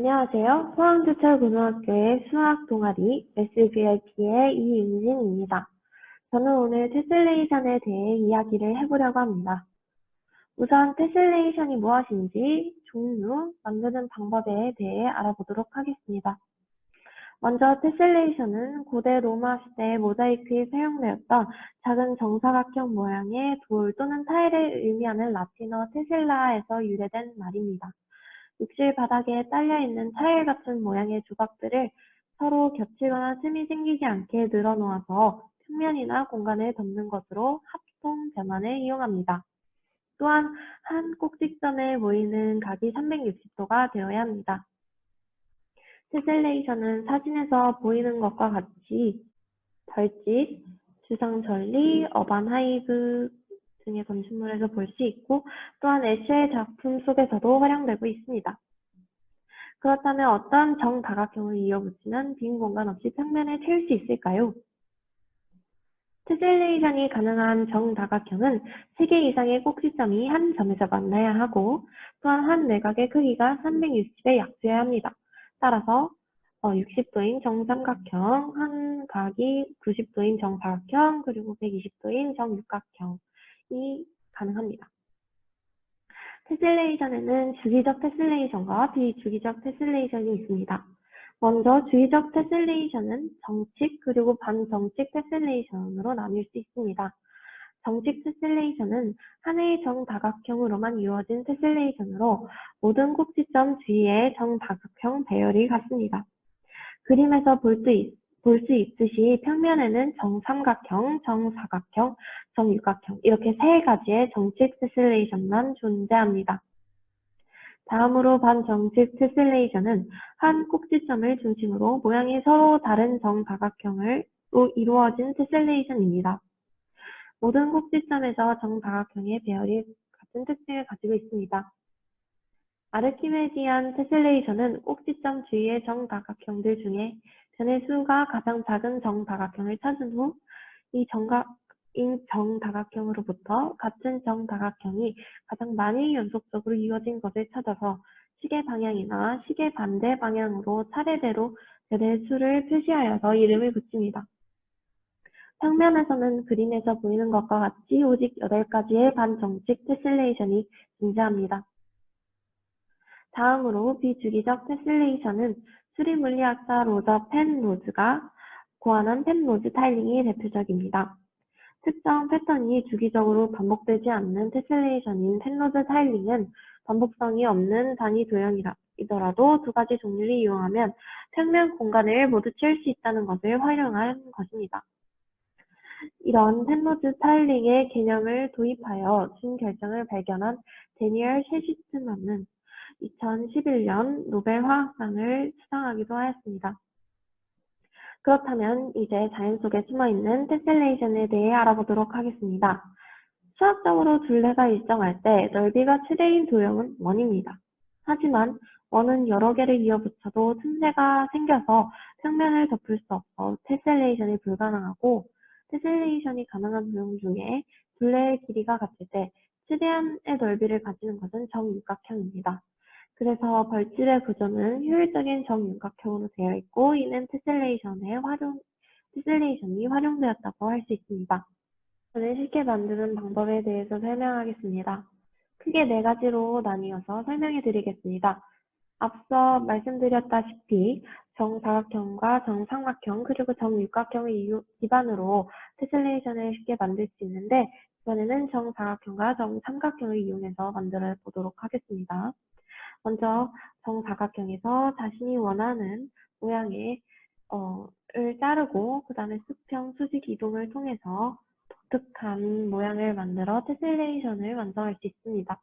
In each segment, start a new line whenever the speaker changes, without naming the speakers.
안녕하세요. 포항제철고등학교의 수학 동아리 SVIP의 이윤진입니다. 저는 오늘 테슬레이션에 대해 이야기를 해보려고 합니다. 우선 테슬레이션이 무엇인지, 종류, 만드는 방법에 대해 알아보도록 하겠습니다. 먼저 테슬레이션은 고대 로마 시대 모자이크에 사용되었던 작은 정사각형 모양의 돌 또는 타일을 의미하는 라틴어 테슬라에서 유래된 말입니다. 욕실 바닥에 딸려있는 타일 같은 모양의 조각들을 서로 겹치거나 틈이 생기지 않게 늘어놓아서 평면이나 공간을 덮는 것으로 합동 변환을 이용합니다. 또한 한 꼭지점에 모이는 각이 360도가 되어야 합니다. 테셀레이션은 사진에서 보이는 것과 같이 별집, 주상절리, 어반하이브 등의 건축물에서 볼 수 있고 또한 애쉬의 작품 속에서도 활용되고 있습니다. 그렇다면 어떤 정다각형을 이어붙이면 빈 공간 없이 평면을 채울 수 있을까요? 테셀레이션이 가능한 정다각형은 3개 이상의 꼭지점이 한 점에서 만나야 하고 또한 한 내각의 크기가 360에 약수해야 합니다. 따라서 60도인 정삼각형, 한 각이 90도인 정사각형, 그리고 120도인 정육각형이 가능합니다. 테슬레이션에는 주기적 테슬레이션과 비주기적 테슬레이션이 있습니다. 먼저 주기적 테슬레이션은 정칙 그리고 반정칙 테슬레이션으로 나뉠 수 있습니다. 정칙 테슬레이션은 하나의 정다각형으로만 이루어진 테슬레이션으로 모든 꼭지점 주위에 정다각형 배열이 같습니다. 그림에서 볼 수 있듯이 평면에는 정삼각형, 정사각형, 정육각형 이렇게 3가지의 정칙 테슬레이션만 존재합니다. 다음으로 반정칙 테슬레이션은 한 꼭지점을 중심으로 모양이 서로 다른 정다각형으로 이루어진 테슬레이션입니다. 모든 꼭지점에서 정다각형의 배열이 같은 특징을 가지고 있습니다. 아르키메디안 테슬레이션은 꼭지점 주위의 정다각형들 중에 변의 수가 가장 작은 정다각형을 찾은 후 이 정다각형으로부터 같은 정다각형이 가장 많이 연속적으로 이어진 것을 찾아서 시계 방향이나 시계 반대 방향으로 차례대로 변의 수를 표시하여서 이름을 붙입니다. 평면에서는 그림에서 보이는 것과 같이 오직 8가지의 반정칙 테슬레이션이 존재합니다. 다음으로 비주기적 테슬레이션은 수리물리학자 로저 펜로즈가 고안한 펜로즈 타일링이 대표적입니다. 특정 패턴이 주기적으로 반복되지 않는 테슬레이션인 펜로즈 타일링은 반복성이 없는 단위 도형이더라도 2가지 종류를 이용하면 평면 공간을 모두 채울 수 있다는 것을 활용한 것입니다. 이런 펜로즈 타일링의 개념을 도입하여 준결정을 발견한 데니얼 셰시트만은 2011년 노벨 화학상을 수상하기도 하였습니다. 그렇다면 이제 자연 속에 숨어있는 테셀레이션에 대해 알아보도록 하겠습니다. 수학적으로 둘레가 일정할 때 넓이가 최대인 도형은 원입니다. 하지만 원은 여러 개를 이어붙여도 틈새가 생겨서 평면을 덮을 수 없어 테셀레이션이 불가능하고 테셀레이션이 가능한 도형 중에 둘레의 길이가 같을 때 최대한의 넓이를 가지는 것은 정육각형입니다. 그래서 벌집의 구조는 효율적인 정육각형으로 되어 있고 이는 테셀레이션이 활용되었다고 할 수 있습니다. 저는 쉽게 만드는 방법에 대해서 설명하겠습니다. 크게 4가지로 나뉘어서 설명해 드리겠습니다. 앞서 말씀드렸다시피 정사각형과 정삼각형 그리고 정육각형을 기반으로 테슬레이션을 쉽게 만들 수 있는데 이번에는 정사각형과 정삼각형을 이용해서 만들어 보도록 하겠습니다. 먼저 정사각형에서 자신이 원하는 모양의 을 자르고 그 다음에 수평, 수직 이동을 통해서 독특한 모양을 만들어 테슬레이션을 완성할 수 있습니다.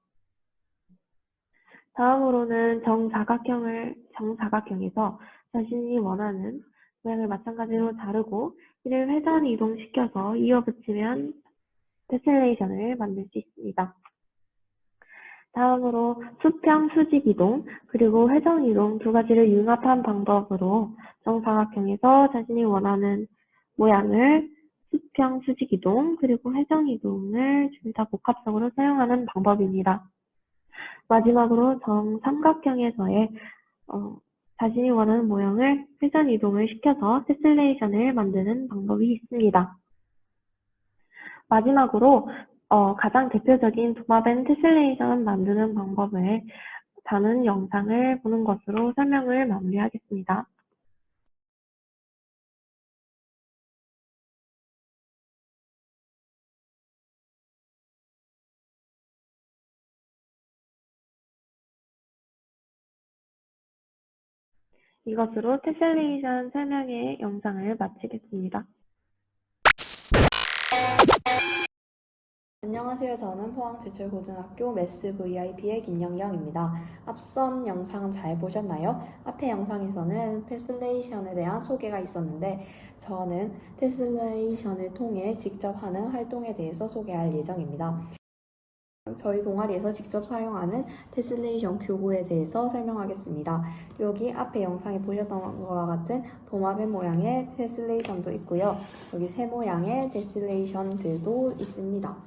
다음으로는 정사각형에서 자신이 원하는 모양을 마찬가지로 자르고 이를 회전 이동시켜서 이어붙이면 테슬레이션을 만들 수 있습니다. 다음으로 수평, 수직 이동, 그리고 회전 이동 2가지를 융합한 방법으로 정사각형에서 자신이 원하는 모양을 수평, 수직 이동, 그리고 회전 이동을 둘 다 복합적으로 사용하는 방법입니다. 마지막으로 정삼각형에서의 자신이 원하는 모형을 회전 이동을 시켜서 테슬레이션을 만드는 방법이 있습니다. 마지막으로 가장 대표적인 도마뱀 테슬레이션 만드는 방법을 다른 영상을 보는 것으로 설명을 마무리하겠습니다. 이것으로 테슬레이션 설명의 영상을 마치겠습니다.
안녕하세요. 저는 포항제철고등학교 매스 VIP의 김영경입니다. 앞선 영상은 잘 보셨나요? 앞에 영상에서는 테슬레이션에 대한 소개가 있었는데 저는 테슬레이션을 통해 직접 하는 활동에 대해서 소개할 예정입니다. 저희 동아리에서 직접 사용하는 테슬레이션 교구에 대해서 설명하겠습니다. 여기 앞에 영상에 보셨던 것과 같은 도마뱀 모양의 테슬레이션도 있고요. 여기 새 모양의 테슬레이션들도 있습니다.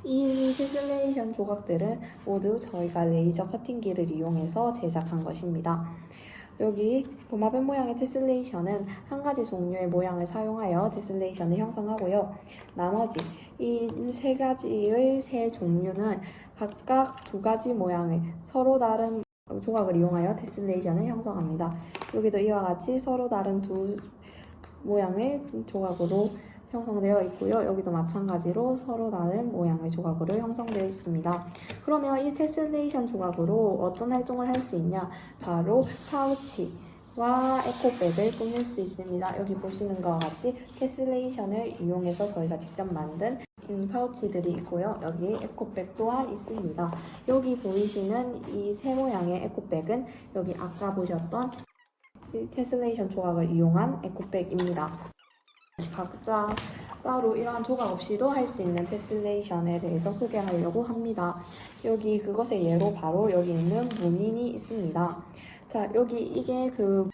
이 테슬레이션 조각들은 모두 저희가 레이저 커팅기를 이용해서 제작한 것입니다. 여기 도마뱀 모양의 테슬레이션은 한 가지 종류의 모양을 사용하여 테슬레이션을 형성하고요. 나머지 이 세 가지의 세 종류는 각각 두 가지 모양의 서로 다른 조각을 이용하여 테슬레이션을 형성합니다. 여기도 이와 같이 서로 다른 두 모양의 조각으로 형성되어 있고요. 여기도 마찬가지로 서로 다른 모양의 조각으로 형성되어 있습니다. 그러면 이 테슬레이션 조각으로 어떤 활동을 할 수 있냐? 바로 파우치와 에코백을 꾸밀 수 있습니다. 여기 보시는 것과 같이 테슬레이션을 이용해서 저희가 직접 만든 파우치들이 있고요. 여기 에코백 또한 있습니다. 여기 보이시는 이 세 모양의 에코백은 여기 아까 보셨던 테슬레이션 조각을 이용한 에코백입니다. 각자 따로 이러한 조각 없이도 할 수 있는 테슬레이션에 대해서 소개하려고 합니다. 여기 그것의 예로 바로 여기 있는 무민이 있습니다. 자, 여기 이게 그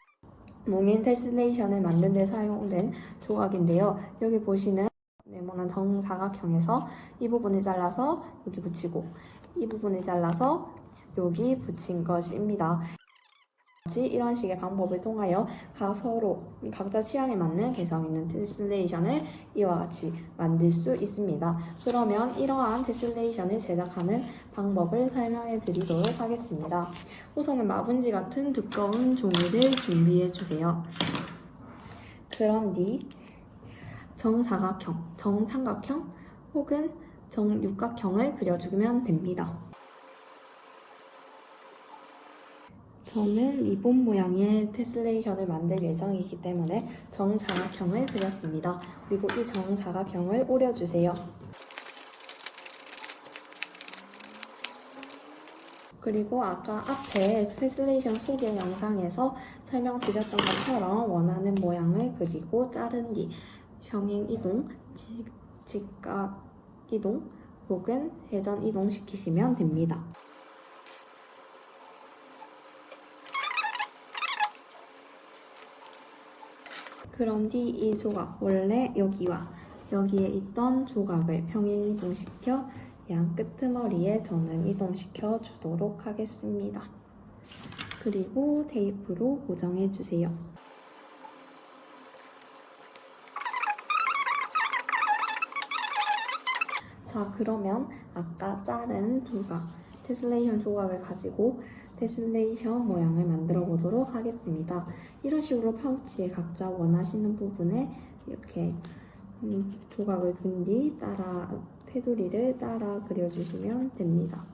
무민 테슬레이션을 만든 데 사용된 조각인데요. 여기 보시는 네모난 정사각형에서 이 부분을 잘라서 여기 붙이고 이 부분을 잘라서 여기 붙인 것입니다. 이런 식의 방법을 통하여 서로 각자 취향에 맞는 개성 있는 테슬레이션을 이와 같이 만들 수 있습니다. 그러면 이러한 테슬레이션을 제작하는 방법을 설명해 드리도록 하겠습니다. 우선은 마분지 같은 두꺼운 종이를 준비해 주세요. 그런 뒤 정사각형, 정삼각형 혹은 정육각형을 그려주면 됩니다. 저는 리본 모양의 테슬레이션을 만들 예정이기 때문에 정사각형을 그렸습니다. 그리고 이 정사각형을 오려주세요. 그리고 아까 앞에 테슬레이션 소개 영상에서 설명드렸던 것처럼 원하는 모양을 그리고 자른 뒤 평행 이동, 직각 이동 혹은 회전 이동 시키시면 됩니다. 그런 뒤 이 조각, 원래 여기와 여기에 있던 조각을 평행 이동시켜 양 끄트머리에 저는 이동시켜 주도록 하겠습니다. 그리고 테이프로 고정해 주세요. 자, 그러면 아까 자른 조각, 테슬레이션 조각을 가지고 테슬레이션 모양을 만들어 보도록 하겠습니다. 이런 식으로 파우치에 각자 원하시는 부분에 이렇게 조각을 둔 뒤 테두리를 따라 그려주시면 됩니다.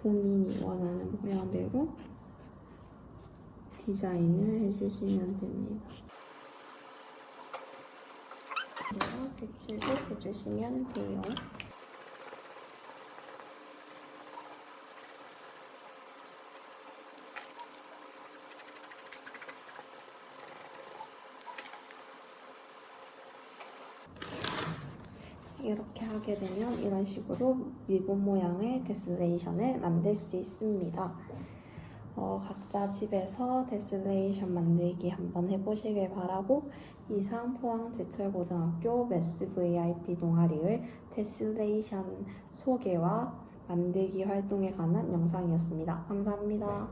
본인이 원하는 모양대로 디자인을 해주시면 됩니다. 그리고 색칠도 해주시면 돼요. 이렇게 하게 되면 이런 식으로 리본 모양의 테슬레이션을 만들 수 있습니다. 각자 집에서 테슬레이션 만들기 한번 해보시길 바라고 이상 포항제철고등학교 매스 VIP 동아리의 테슬레이션 소개와 만들기 활동에 관한 영상이었습니다. 감사합니다.